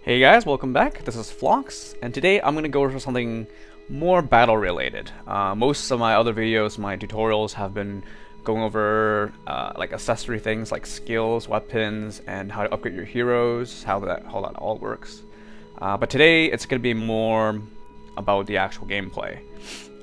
Hey guys, welcome back. This is Flawkes, and today I'm going to go over something more battle related. Most of my other videos, my tutorials, have been going over like accessory things like skills, weapons, and how to upgrade your heroes, how that all works. But today it's going to be more about the actual gameplay.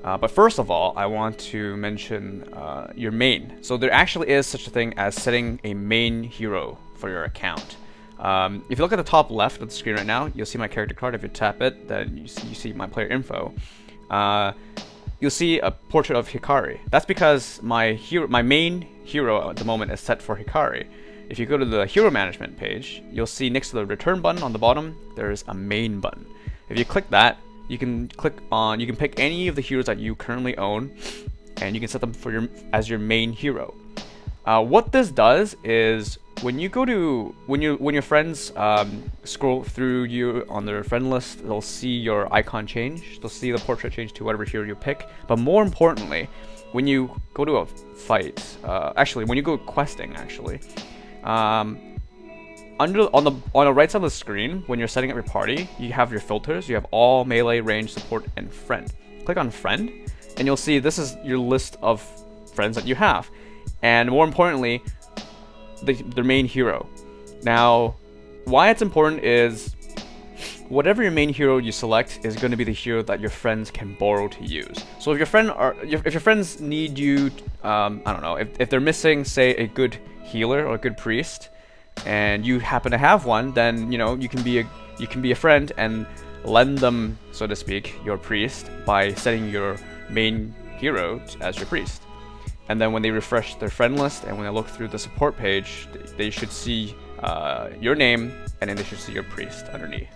But first of all, I want to mention your main. So there actually is such a thing as setting a main hero for your account. If you look at the top left of the screen right now, you'll see my character card. If you tap it, then you see my player info. You'll see a portrait of Hikari. That's because my main hero at the moment is set for Hikari. If you go to the hero management page, you'll see next to the return button on the bottom, there's a main button. If you click that, you can pick any of the heroes that you currently own, and you can set them as your main hero. What this does is when your friends scroll through you on their friend list, they'll see your icon change. They'll see the portrait change to whatever hero you pick. But more importantly, when you go to a fight, when you go questing, on the right side of the screen, when you're setting up your party, you have your filters. You have all melee, range, support, and friend. Click on friend, and you'll see this is your list of friends that you have. And more importantly, their main hero. Now, why it's important is whatever your main hero you select is going to be the hero that your friends can borrow to use. So if your friends need you, I don't know, if they're missing, say, a good healer or a good priest, and you happen to have one, then you can be a friend and lend them, so to speak, your priest by setting your main hero as your priest. And then when they refresh their friend list and when they look through the support page, they should see your name, and then they should see your priest underneath.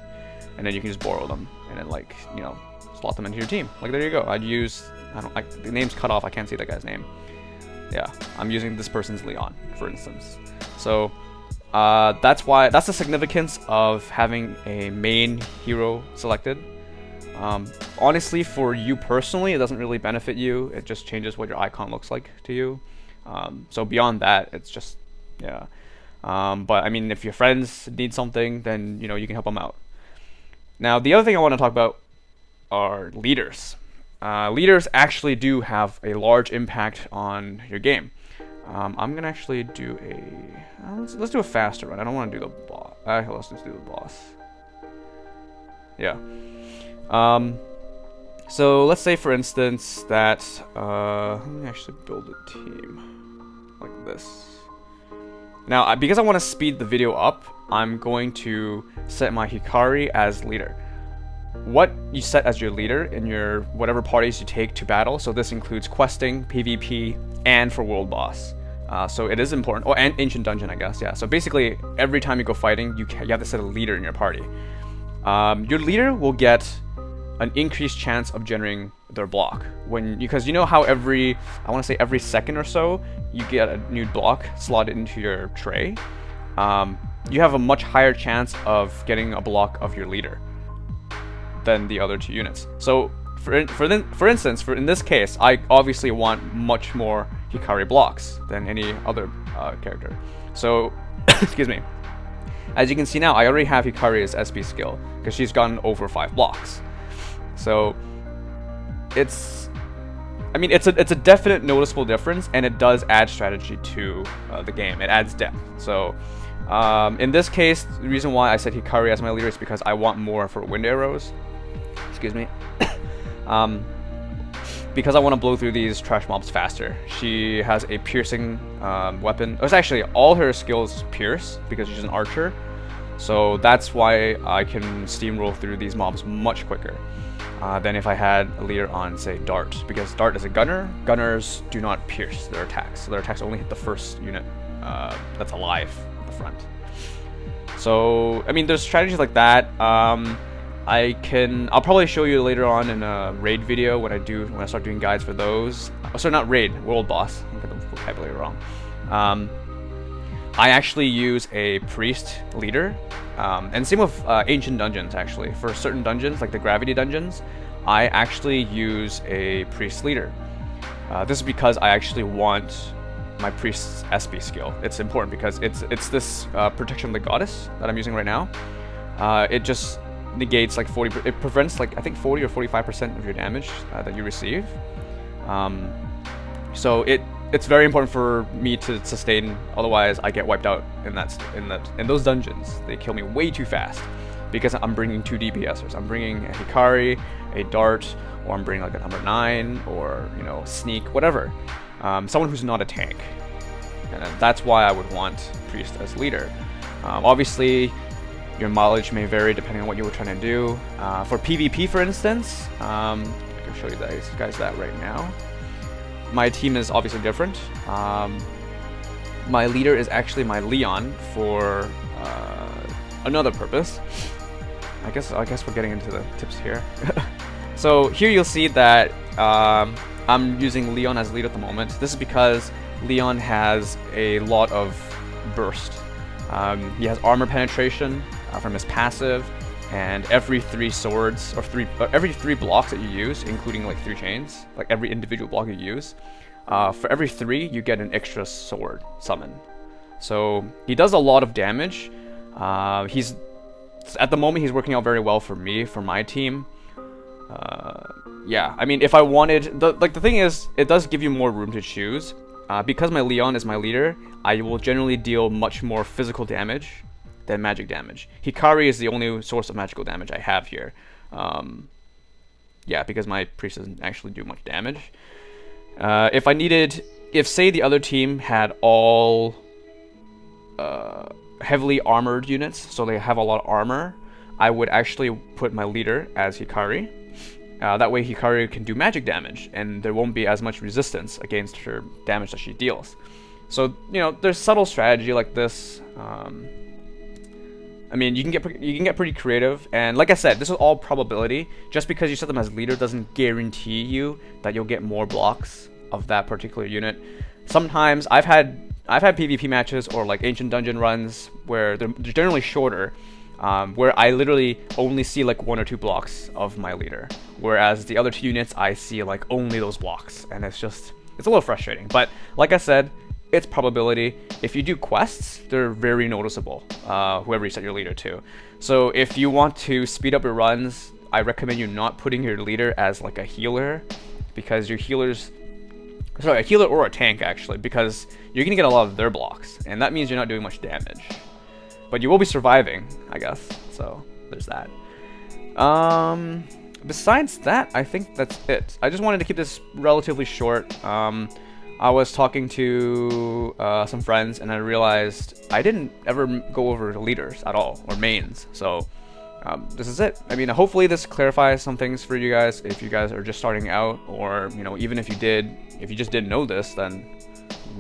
And then you can just borrow them and then slot them into your team. Like, there you go. The name's cut off. I can't see that guy's name. Yeah, I'm using this person's Leon, for instance. So that's the significance of having a main hero selected. Honestly, for you personally, it doesn't really benefit you. It just changes what your icon looks like to you. So beyond that, it's just, yeah. But I mean, if your friends need something, then you can help them out. Now, the other thing I want to talk about are leaders. Leaders actually do have a large impact on your game. I'm gonna actually do let's do a faster run. I don't want to do the boss. Let's just do the boss. Yeah. So let's say, for instance, that let me actually build a team like this. Now, because I want to speed the video up, I'm going to set my Hikari as leader. What you set as your leader in your whatever parties you take to battle, so this includes questing, PvP, and for world boss. So it is important. Oh, and ancient dungeon, I guess. Yeah. So basically, every time you go fighting, you have to set a leader in your party. Your leader will get an increased chance of generating their block because how every second or so you get a new block slotted into your tray. You have a much higher chance of getting a block of your leader than the other two units. So for instance, in this case, I obviously want much more Hikari blocks than any other character. So excuse me. As you can see now, I already have Hikari as SP skill because she's gotten over 5 blocks. So it's a definite noticeable difference, and it does add strategy to the game. It adds depth. So in this case, the reason why I set Hikari as my leader is because I want more for wind arrows. Excuse me. Because I want to blow through these trash mobs faster. She has a piercing weapon. It's actually all her skills pierce because she's an archer. So that's why I can steamroll through these mobs much quicker than if I had a leader on, say, Dart. Because Dart is a gunner. Gunners do not pierce their attacks. So their attacks only hit the first unit that's alive at the front. So, I mean, there's strategies like that. I'll probably show you later on in a raid video when I start doing guides for those. Oh, sorry, not raid, world boss. I got the vocabulary wrong. I actually use a priest leader, and same with ancient dungeons. Actually, for certain dungeons like the gravity dungeons, I actually use a priest leader. This is because I actually want my priest's SP skill. It's important because it's this protection of the goddess that I'm using right now. it just negates like 40. It prevents like I think 40 or 45% of your damage that you receive. So it's very important for me to sustain. Otherwise, I get wiped out in those dungeons. They kill me way too fast because I'm bringing 2 DPSers. I'm bringing a Hikari, a Dart, or I'm bringing like a number 9, or Sneak, whatever. Someone who's not a tank, and that's why I would want Priest as leader. Obviously, your mileage may vary depending on what you were trying to do. For PvP, for instance, I can show you guys that right now. My team is obviously different. My leader is actually my Leon for another purpose. I guess we're getting into the tips here. So here you'll see that I'm using Leon as lead at the moment. This is because Leon has a lot of burst. He has armor penetration from his passive, and every 3 swords, or every 3 blocks that you use, including like 3 chains, like every individual block you use, for every 3 you get an extra sword summon. So he does a lot of damage. At the moment he's working out very well for me, for my team. Yeah, I mean, if I wanted, the thing is, it does give you more room to choose. Because my Leon is my leader, I will generally deal much more physical damage than magic damage. Hikari is the only source of magical damage I have here. Yeah, because my priest doesn't actually do much damage. If say the other team had all heavily armored units, so they have a lot of armor, I would actually put my leader as Hikari. That way Hikari can do magic damage, and there won't be as much resistance against her damage that she deals. So, there's subtle strategy like this. I mean, you can get pretty creative, and like I said, this is all probability. Just because you set them as leader doesn't guarantee you that you'll get more blocks of that particular unit. Sometimes I've had PvP matches or like ancient dungeon runs where they're generally shorter, where I literally only see like 1 or 2 blocks of my leader, whereas the other 2 units I see like only those blocks, and it's a little frustrating. But like I said, it's probability. If you do quests, they're very noticeable, whoever you set your leader to. So if you want to speed up your runs, I recommend you not putting your leader as like a healer, because your a healer or a tank actually, because you're gonna get a lot of their blocks, and that means you're not doing much damage. But you will be surviving, I guess. So there's that. Besides that, I think that's it. I just wanted to keep this relatively short. I was talking to some friends, and I realized I didn't ever go over leaders at all, or mains. So this is it. I mean, hopefully this clarifies some things for you guys. If you guys are just starting out, or even if you just didn't know this, then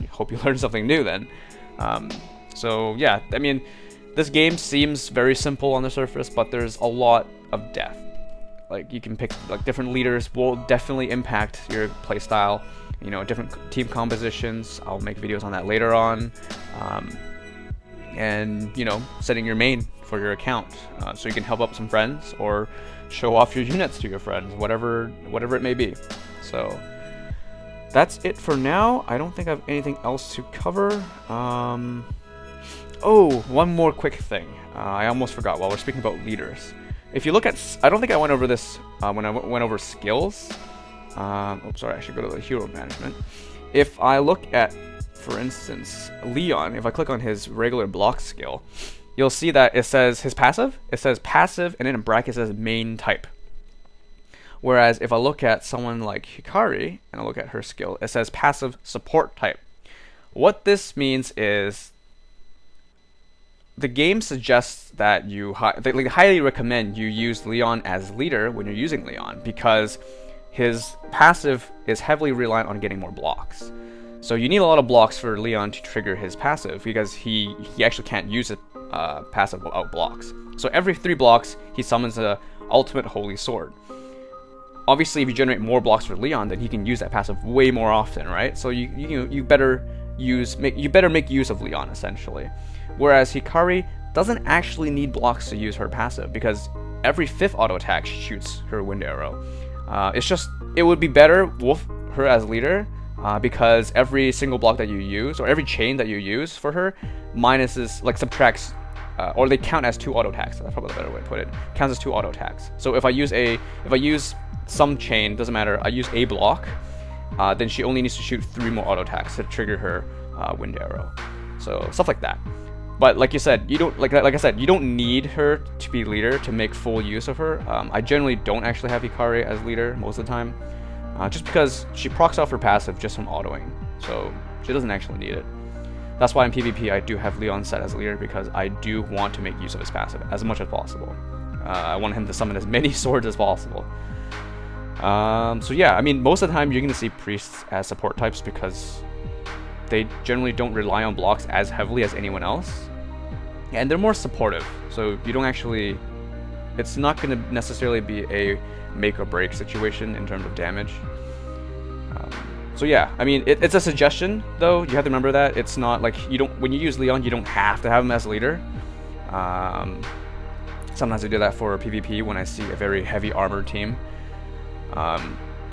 I hope you learned something new then. So yeah, I mean, this game seems very simple on the surface, but there's a lot of depth. Like, you can pick like different leaders will definitely impact your playstyle. Different team compositions. I'll make videos on that later on. And setting your main for your account, so you can help out some friends or show off your units to your friends, whatever it may be. So that's it for now. I don't think I have anything else to cover. Oh, one more quick thing. I almost forgot while we're speaking about leaders. If you look at, I don't think I went over this when I went over skills. Oh, sorry, I should go to the hero management. If I look at, for instance, Leon, if I click on his regular block skill, you'll see that it says his passive. It says passive, and in a bracket it says main type. Whereas if I look at someone like Hikari, and I look at her skill, it says passive support type. What this means is, the game suggests that they highly recommend you use Leon as leader when you're using Leon, because his passive is heavily reliant on getting more blocks. So you need a lot of blocks for Leon to trigger his passive, because he actually can't use a passive without blocks. So every 3 blocks, he summons a ultimate holy sword. Obviously, if you generate more blocks for Leon, then he can use that passive way more often, right? So you better make use of Leon, essentially. Whereas Hikari doesn't actually need blocks to use her passive, because every 5th auto attack shoots her wind arrow. It would be better with her as leader, because every single block that you use, or every chain that you use for her, subtracts or they count as 2 auto attacks. That's probably the better way to put it. Counts as 2 auto attacks. So if I use some chain, doesn't matter. I use a block, then she only needs to shoot 3 more auto attacks to trigger her wind arrow. So stuff like that. But like you said, you don't like I said, you don't need her to be leader to make full use of her. I generally don't actually have Hikari as leader most of the time, just because she procs off her passive just from autoing, so she doesn't actually need it. That's why in PvP I do have Leon set as leader, because I do want to make use of his passive as much as possible. I want him to summon as many swords as possible. So yeah, I mean, most of the time you're going to see priests as support types because they generally don't rely on blocks as heavily as anyone else, and they're more supportive, so you don't actually, it's not going to necessarily be a make or break situation in terms of damage. So yeah, I mean, it's a suggestion though. You have to remember that it's not like when you use Leon, you don't have to have him as leader. Sometimes I do that for PvP when I see a very heavy armored team.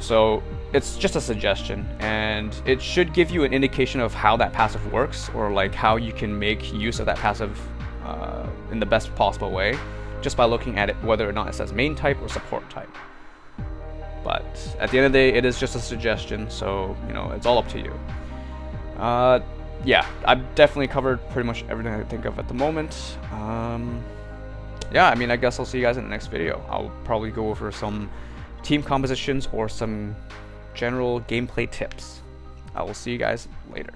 So it's just a suggestion, and it should give you an indication of how that passive works, or like how you can make use of that passive in the best possible way, just by looking at it, whether or not it says main type or support type. But at the end of the day, it is just a suggestion, so you know, it's all up to you. Yeah, I've definitely covered pretty much everything I can think of at the moment. Yeah, I mean, I guess I'll see you guys in the next video. I'll probably go over some team compositions or some general gameplay tips. I will see you guys later.